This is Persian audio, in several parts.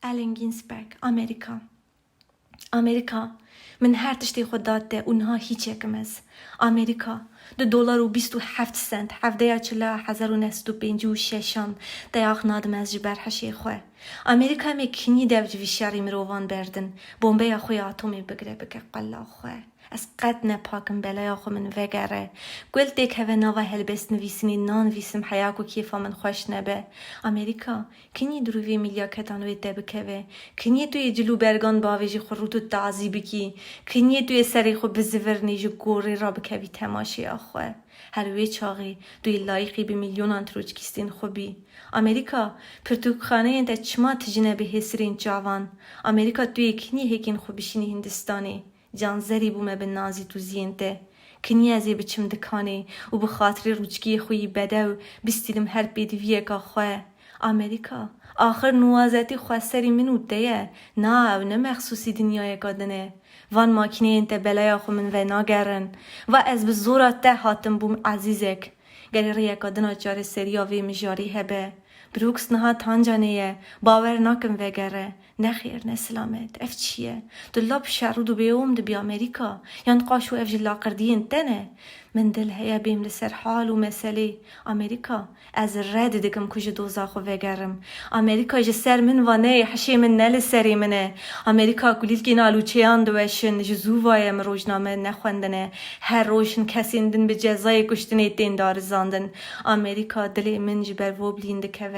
آلن گینسبرگ آمریکا من هر تشتی خود داده اونها هیچ یکمز آمریکا $2.27 $7.40 دیاق نادم از جبر حشی خواه آمریکا می کنی دو جویشاری مروان بردن بومبه خوی آتومی بگره بگه قلا خواه از قد نپاکم بلای خو من وگره گل دیک هوا نوا هلبست نویسنی نان ویسم حیاکو کیفا من خوش نبه آمریکا کنی دروی میلیاکتان وی دبکوه کنی توی جلو برگان باویجی خو رو تو تعذی بکی کنی توی سری خو بزورنی جو گوری را بکوی تماشی آخوه هروی چاقی دوی لایقی به میلیونان تروج کستین خوبی آمریکا پرتوکخانه انت چما تجنه به حسرین جوان آمریکا توی کنی هکین خوبشینی هندستانی جانزری بومه به نازی تو زینته کنی ازی بچم دکانی و بخاطر روچگی خویی بده و بستیدم هر بیدویه که خواه آمریکا آخر نوازتی خواه سری منو دیه نه او نه مخصوصی دنیای گادنه وان ماکینه انت بلای خو من و ناگرن و از بزورت ده هاتم بوم عزیزک گری ریا گادنا جار سریاوی مجاری هبه بروکس نها تانجانیه باور نکن وگره نخیر نسلامت اف چیه دلاب شرود و بیوم دو بی امریکا یان قاشو اف جلا قردین تنه من دل هیا بیم لسر حال و مسئله امریکا از رد دکم کج دوزاخو وگرم امریکا جسر من وانه حشی من نل سری منه امریکا کلیل کی نالو چیان دوشن جزووایم روزنامه نخوندنه هر روشن کسیندن به جزای کشتنی تین دار زاندن امریکا دل من جبر و بلیند که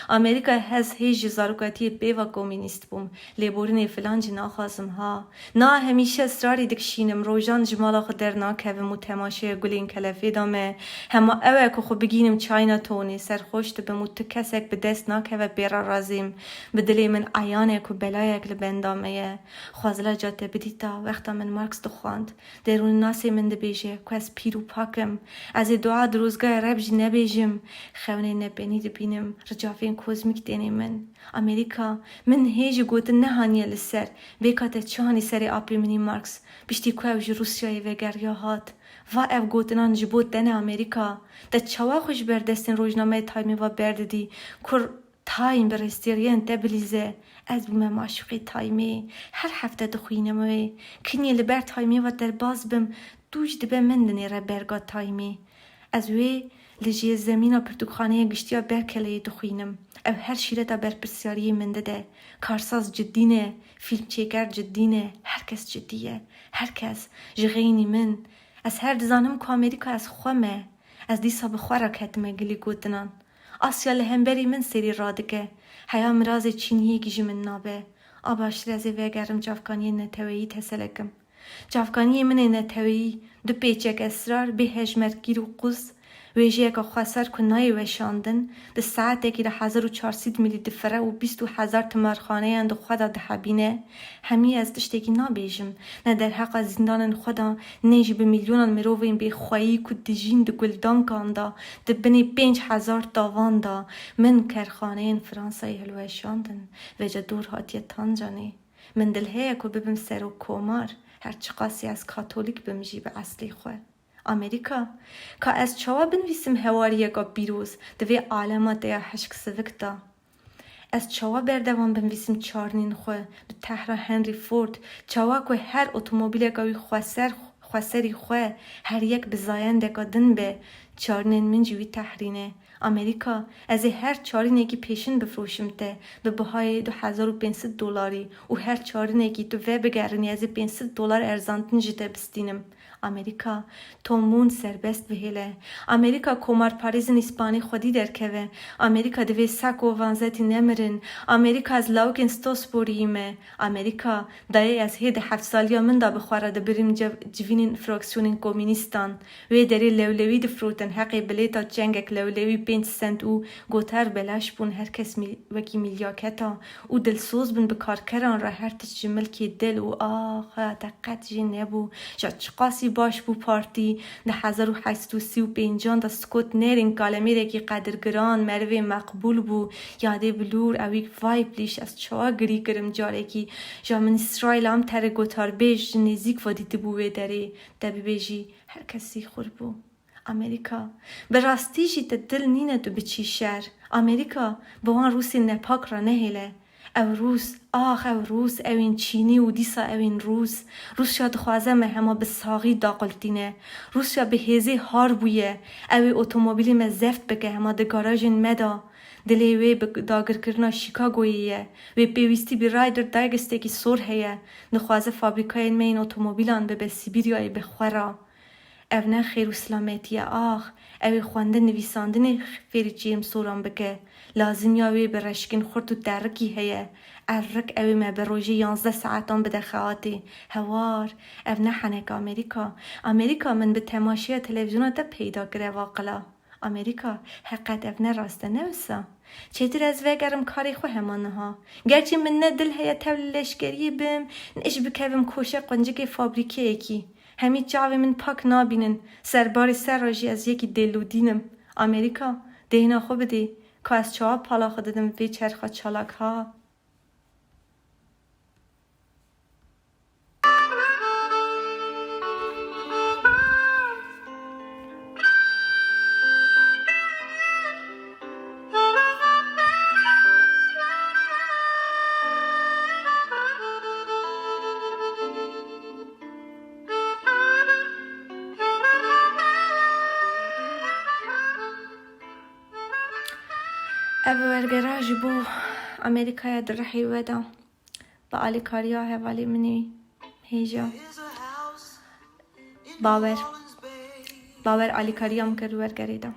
امریکا هز هیچ جزارکاتی بیوا کمونیست بوم لیبورنی فلان جنا خواستم ها نه همیشه اصراری دکشینم روزان جمالا خدر ناکه و متماشه گلین کلفی دامه هما اوه که خو بگینم چاینا تونی سرخوشت به متکسک به دست ناکه و بیرا رازیم به دلی من عیانه که بلایک لبندامه خوازلا جاته بدیتا وقتا من مارکس دخواند درون ناسی من دبیجه که از پیرو پاکم از دعا دروزگاه ربج نبیجم خونه نبینی دبینم رجافین کوزمیک دینی من امریکا من هیچ گوت نهانیه لسر بیکات چهانی سری آبی منی مارکس بیشتی که اوج روسیای وگریا هات و اف گوتنان جبوت دنه امریکا ده چوا خوش بردستین روزنامه تایمی و برددی کر تایم برستیرین تبلیزه از بوم معشوقی تایمی هر هفته دخوینموی کنی لبر تایمی و در باز بم دوش دبه من دنی را برگا تایمی از وی لجی زمین و پرتوخانه گشتیا برکلی دخوینم او هر شیره تا بر پرسیاری من ده کارساز جدینه فیلم چیکر جدینه هر کس جدیه هر کس جغینی من از هر دزانم که امریکا از خوامه از دیسا بخوارا کتمه گلی گوتنان آسیا لهمبری من سری رادگه حیا مراز چینیه گیجی من نابه آباش رازی وگرم جافکانی نتویی تسلکم جافکانی من نتویی دو پیچک اسرار به هجمرگیر و قوز ویجی که خسر کنای وشاندن ده ساعته که ده 1400 میلی دفره و 20,000 تمرخانه اند خدا ده حبینه همی از دشتی که نابیجم نه در حق زندان خدا نیجی به میلیونان مرووین به خواهی که دجین ده گلدان کاندا ده بنی 5,000 تاوان دا من کرخانه این فرانسای هلوشاندن ویجا دور هاتی تانجانی من دلهیه که ببم سر و کومار هرچی قاسی از کاتولیک بمجی به اصلی خواه امریکا که از چوا بنویسم هواریه که بیروز دوی عالمات یا حشک سوکتا از چوا بردوان بنویسم چارنین خواه دو تحرا هنری فورد چوا که هر اتومبیل که خواسری خواه هر یک بزاینده که دن به چارنین من جوی تحرینه امریکا از هر چارینه که پیشن بفروشم ته به بهای $2,500 و هر چارینه که تو وی بگرنی از $500 ارزانتن جده بستینم امریکا تومون سربست بهله امریکا کمار پاریزن اسپانی خودی درکوه امریکا دوی سک و وانزتی نمرن امریکا از لاوکن ستوس بوریمه امریکا دایی از هید 7 سالیا من دا بخواره ده بریم جوینین فراکسیونین کومینیستان وی داری لولوی ده فروتن حقی بلیتا جنگک لولوی 5 سنت او گوتر بلاش بون هر کس وکی میلیاکتا او دلسوز بون بکارکران را هر تش ملکی دل و آخه دقت جی نبو جا چقاسی باش بو پارتی ده 1835 دا سکوت نیرین کالمیره که قدرگران مروی مقبول بو یاده بلور اویک وایب لیش از چوا گری کرم جاره که جا من اسرائیل هم تر گوتار بیش نزیک ودیده بوه داره دبی بیجی هر کسی خور بو امریکا به راستی جی دل نینه دو بچی شر امریکا با آن روسی نپاک را نهیله او روس او روس اوین چینی و دیسا اوین روس شاد خوازه مهما به ساقی داقلتینه روس شاد به هزه هار بویه اوی اتومبیلی مزفت بگه هما ده گاراژین مدا دلی وی به داگر کرنا شیکاگوییه وی پیوستی بی رایدر دایگسته کی سور هیه نخوازه فابریکای این اتومبیلان به سیبیریای بخورا او نه خیر و سلامتیه اوی خوانده نویساندن فیری جیم سوران بگه لازم یاوی به رشکین خورد و درکی هیه ارک اوی ما به روژه 11 ساعتان بده خواهاتی هوار او نه حنک امریکا من به تماشای تلویزیون ده پیدا گره واقلا امریکا حقیقت او نه راسته نوسا چطور از وگرم کاری خو همانه ها گرچه من نه دل هیا تول لشگری بم نش بکویم کوشه قنجه که فابریکه یکی همی جاوی من پاک نابینن سرباری سر راجی از یکی دلودینم امریکا دینا خوب دی که از چه پالا خوددم وی چرخا چالاک ها او ورگراج بو امریکا در رحی ودا با آلی کاریا حوالی منی هیجا باور آلی کاریام کرد ورگریدم